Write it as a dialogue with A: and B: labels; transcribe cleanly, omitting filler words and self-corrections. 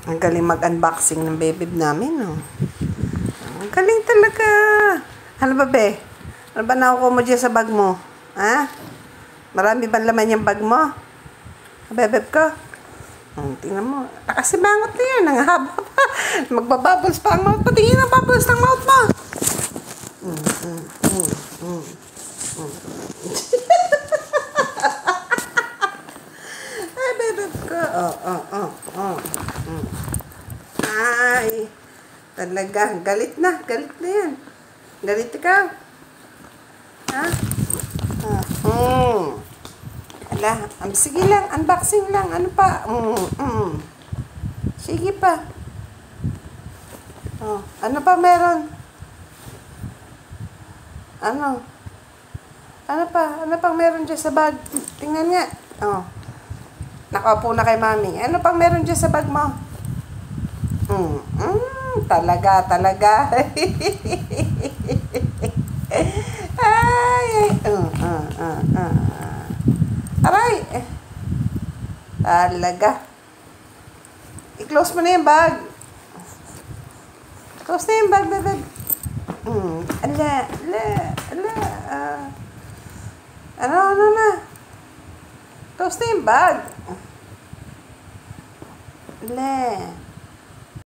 A: Ang galing mag-unboxing ng baby namin, no? Ang galing talaga. Ano ba, be? Ano ba nakukuha mo dyan sa bag mo? Ha? Marami ba laman yung bag mo? Bebeb ko? Tingnan mo. Nakasibangot na yan. Ang haba pa. Magbabubbles pa ang mouth. Patingin ang bubbles ng mouth mo. Ay, bebeb ko. Ay. Talaga. Galit na. Galit na yan. Galit ikaw. Ha? Ala. Sige lang. Unboxing lang. Ano pa? Sige pa. Ano pa meron? Ano? Ano pa? Ano pang meron dyan sa bag? Tingnan nga. Nakaupo na kay mami. Ano pang meron dyan sa bag mo? Talaga. Ay. Aray. Talaga. I-close mo na yung bag. Close na yung bag, bebeb. Ala. Ano na? Close na yung bag. Ala.